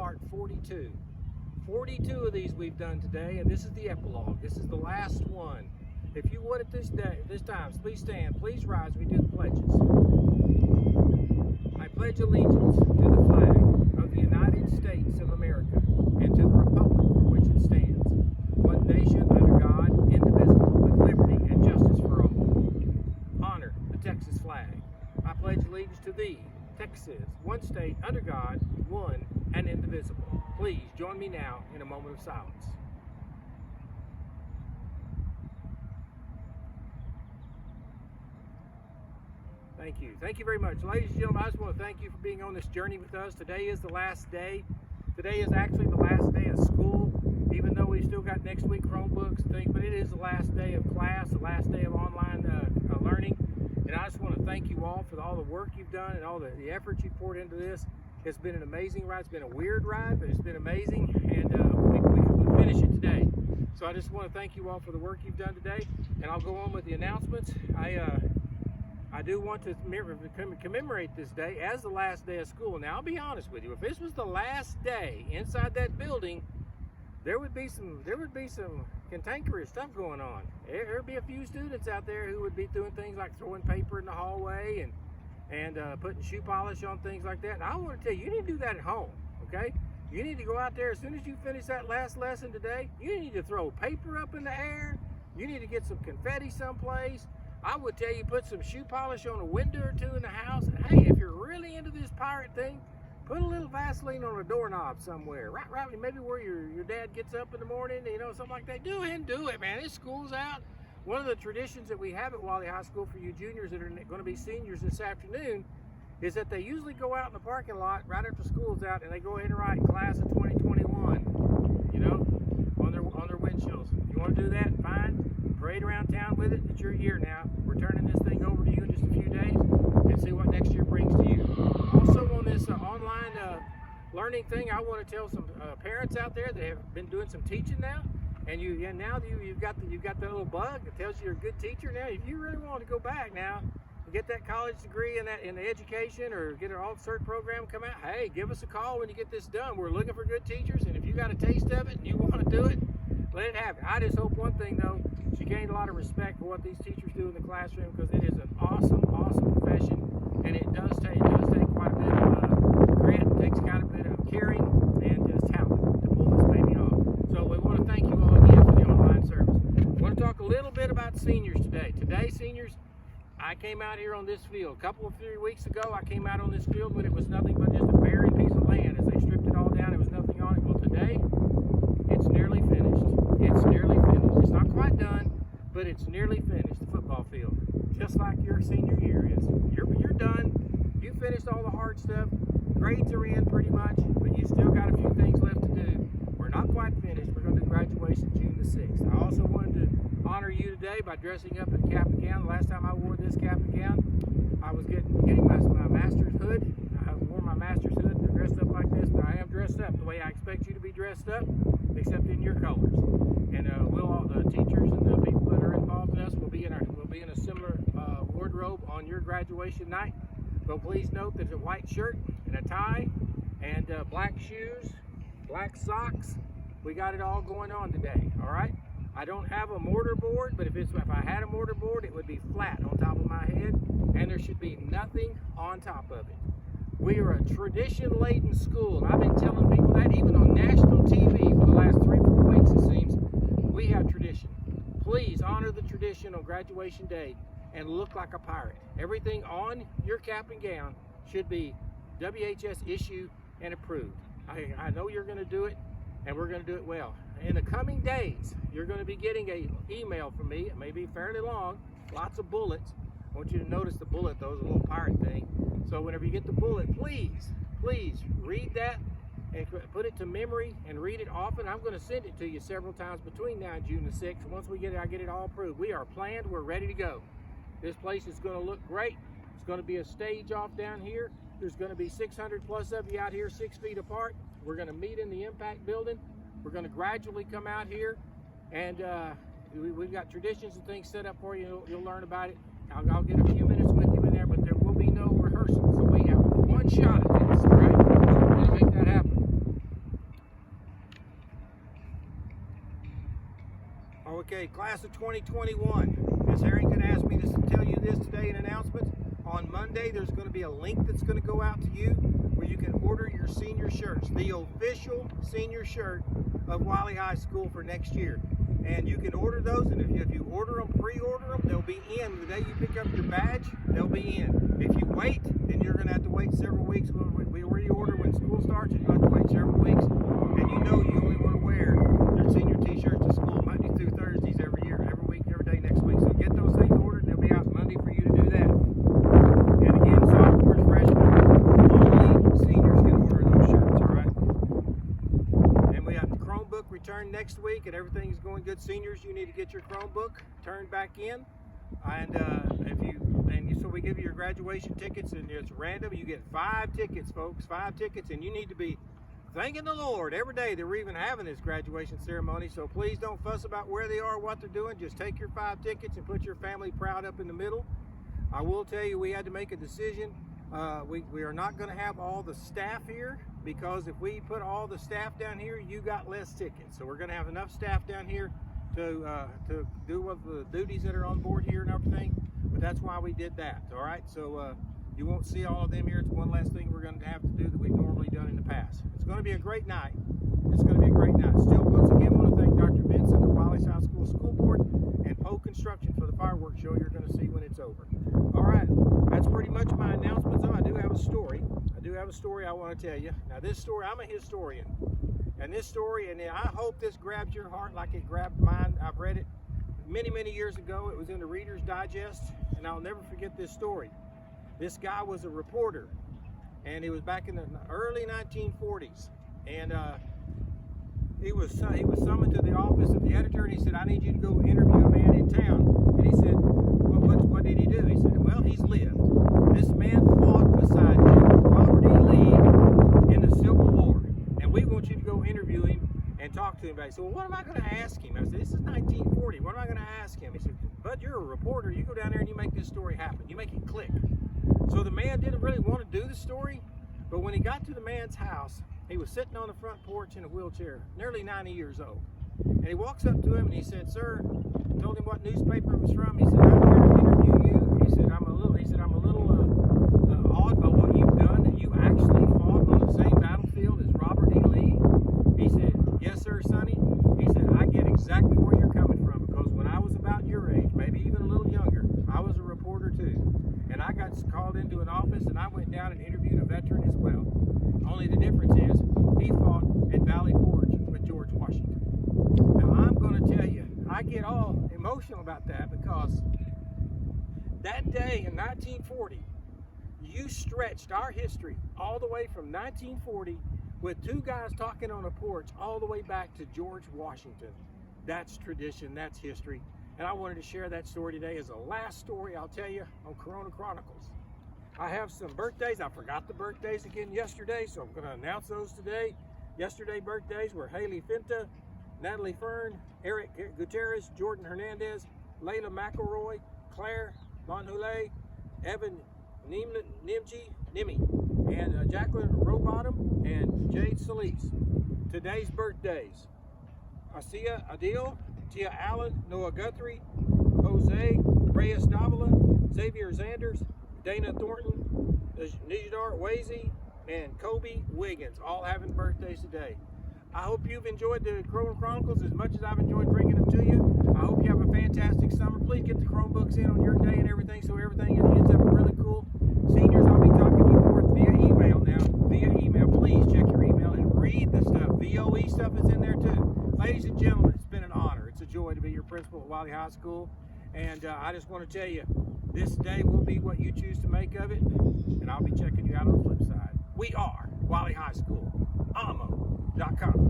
part 42. 42 of these we've done today, and this is the epilogue. This is the last one. If you would at this time, please stand, please rise, we do the pledges. I pledge allegiance to the flag of the United States of America and to the republic for which it stands, one nation under God, indivisible, with liberty and justice for all. Honor the Texas flag. I pledge allegiance to thee, Texas, one state under God, one and indivisible. Please join me now in a moment of silence. Thank you. Thank you very much. Ladies and gentlemen, I just want to thank you for being on this journey with us. Today is the last day. Today is actually the last day of school, even though we've still got next week Chromebooks and things, but it is the last day of class, the last day of online learning. And I just want to thank you all for all the work you've done and all the effort you poured into this. It's been an amazing ride. It's been a weird ride, but it's been amazing, and we finish it today. So I just want to thank you all for the work you've done today, and I'll go on with the announcements. I do want to commemorate this day as the last day of school. Now, I'll be honest with you. If this was the last day inside that building, there would be some cantankerous stuff going on. There'd be a few students out there who would be doing things like throwing paper in the hallway and putting shoe polish on things like that. And I want to tell you, you need to do that at home, okay? You need to go out there as soon as you finish that last lesson today. You need to throw paper up in the air. You need to get some confetti someplace. I would tell you, put some shoe polish on a window or two in the house. And hey, if you're really into this pirate thing, put a little Vaseline on a doorknob somewhere. Right, maybe where your dad gets up in the morning, you know, something like that. Do it and do it, man. This school's out. One of the traditions that we have at Wally High School for you juniors that are going to be seniors this afternoon is that they usually go out in the parking lot right after school's out and they go ahead and write class of 2021, you know, on their windshields. If you want to do that, fine. Parade around town with it. It's your year now. We're turning this thing over to you in just a few days and see what next year brings to you. Also on this online learning thing, I want to tell some parents out there that have been doing some teaching now, and now you've got that little bug that tells you you're a good teacher. Now, if you really want to go back now and get that college degree in the education or get an alt-cert program come out, hey, give us a call when you get this done. We're looking for good teachers, and if you got a taste of it and you want to do it, let it happen. I just hope one thing though, she gained a lot of respect for what these teachers do in the classroom, because it is an awesome profession, and it does take quite a bit of grit. It takes quite a bit of caring and just talent to pull this baby off. So we want to thank you all again for the online service. I want to talk a little bit about seniors today. Today, seniors, I came out here on this field. A few weeks ago, I came out on this field when it was nothing but just a barren piece of land. As they stripped it all down, there was nothing on it. Well, today, it's nearly finished. It's nearly finished. It's not quite done, but it's nearly finished, the football field. Just like your senior year is. You're done. You finished all the hard stuff. Grades are in pretty much, but you still got a few things left to do. We're not quite finished. We're going to do graduation June the 6th. I also wanted to honor you today by dressing up in a cap and gown. The last time I wore this cap and gown, I was getting my master's hood. I wore my master's hood and dressed up like this, but I am dressed up the way I expect you to be dressed up, except in your colors. And all the teachers and the people that are involved in us will be in a similar wardrobe on your graduation night. But please note there's a white shirt and a tie and black shoes, black socks. We got it all going on today. All right. I don't have a mortar board, but if I had a mortar board, it would be flat on top of my head, and there should be nothing on top of it. We are a tradition-laden school, and I've been telling people that even on national TV for the last 3 or 4 weeks, it seems. We have tradition. Please honor the tradition on graduation day and look like a pirate. Everything on your cap and gown should be WHS issued and approved. I know you're going to do it, and we're going to do it well. In the coming days, you're going to be getting an email from me. It may be fairly long, lots of bullets. I want you to notice the bullet, though, is a little pirate thing. So whenever you get the bullet, please read that and put it to memory and read it often. I'm going to send it to you several times between now and June the 6th. Once we get it, I get it all approved. We are planned. We're ready to go. This place is going to look great. It's going to be a stage off down here. There's going to be 600 plus of you out here 6 feet apart. We're going to meet in the Impact Building. We're going to gradually come out here, and we've got traditions and things set up for you. You'll learn about it. I'll get a few minutes with you in there, but there will be no rehearsal. So we have one shot at this, right? So we're going to make that happen. Okay, class of 2021. Ms. Harrington asked me to tell you this today in announcements. On Monday, there's going to be a link that's going to go out to you where you can order your senior shirts, the official senior shirt of Wiley High School for next year. And you can order those, and if you order them, pre-order them, they'll be in. The day you pick up your badge, they'll be in. If you wait, then you're going to have to wait several weeks. We reorder when school starts, and you have to wait several weeks. And you know you only want to wear your senior t-shirts to school Monday through Thursdays every year, every week, every day next week. So get those things ordered, and they'll be out Monday for you to do that. And again, sophomores, freshmen, only seniors can order those shirts, all right? And we have the Chromebook return next week, and everything's going good. Seniors, you need to get your Chromebook turned back in. So we give you your graduation tickets, and it's random. You get 5 tickets, folks, 5 tickets, and you need to be thanking the Lord every day that we're even having this graduation ceremony. So please don't fuss about where they are, what they're doing. Just take your 5 tickets and put your family proud up in the middle. I will tell you, we had to make a decision. We are not going to have all the staff here, because if we put all the staff down here, you got less tickets. So we're going to have enough staff down here to do what the duties that are on board here and everything. But that's why we did that. All right. So you won't see all of them here. It's one less thing we're going to have to do that we've normally done in the past. It's going to be a great night. It's going to be a great night. Still, once again, want to thank Dr. Vincent, the Wiley High School School Board, and Poe Construction for the fireworks show you're going to see when it's over. All right. That's pretty much my announcements. I do have a story. I want to tell you. Now, this story, I'm a historian. And this story, and I hope this grabs your heart like it grabbed mine. I've read it many, many years ago. It was in the Reader's Digest, and I'll never forget this story. This guy was a reporter, and it was back in the early 1940s. And he was summoned to the office of the editor, and he said, "I need you to go interview a man in town." And he said, "Well, what did he do?" He said, "Well, he's lived. This man fought beside Robert E. Lee in the Civil War, and we want you to go interview him and talk to him about it." So, "Well, what am I going to ask him?" I said, "This is 1940. What am I going to ask him?" He said, "Bud, you're a reporter. You go down there and you make this story happen. You make it click." So the man didn't really want to do the story, but when he got to the man's house, he was sitting on the front porch in a wheelchair, nearly 90 years old. And he walks up to him and he said, "Sir," told him what newspaper it was from. He said, "I'm here to interview you." He said, I'm a little awed by what you've done, that you actually fought on the same battlefield as Robert E. Lee." He said, "Yes, sir, Sonny." He said, "I get exactly where you're coming from, because when I was about your age, maybe even a little younger, I was a reporter too. And I got called into an office, and I went down and interviewed a veteran as well. Only the difference is he fought at Valley Forge with George Washington." Now, I'm going to tell you, I get all emotional about that, because that day in 1940, you stretched our history all the way from 1940 with 2 guys talking on a porch all the way back to George Washington. That's tradition, that's history. And I wanted to share that story today as the last story I'll tell you on Chronicles. I have some birthdays. I forgot the birthdays again yesterday, so I'm going to announce those today. Yesterday birthdays were Haley Finta, Natalie Fern, Eric Gutierrez, Jordan Hernandez, Layla McElroy, Claire Bonhule, Evan Nimi, and Jacqueline Rowbottom, and Jade Solis. Today's birthdays: Asia Adil, Tia Allen, Noah Guthrie, Jose Reyes Davila, Xavier Zanders, Dana Thornton, Nijadar Wazy, and Kobe Wiggins, all having birthdays today. I hope you've enjoyed the Chronicles as much as I've enjoyed bringing them to you. I hope you have a fantastic summer. Please get the Chromebooks in on your day and everything, so everything ends up really cool. Seniors, I'll be talking to you more via email now. Via email. Please check your email and read the stuff. VOE stuff is in there too. Ladies and gentlemen, it's been an honor. It's a joy to be your principal at Wiley High School. And I just want to tell you, this day will be what you choose to make of it. And I'll be checking you out on the flip side. We are Wiley High School. AMO.com.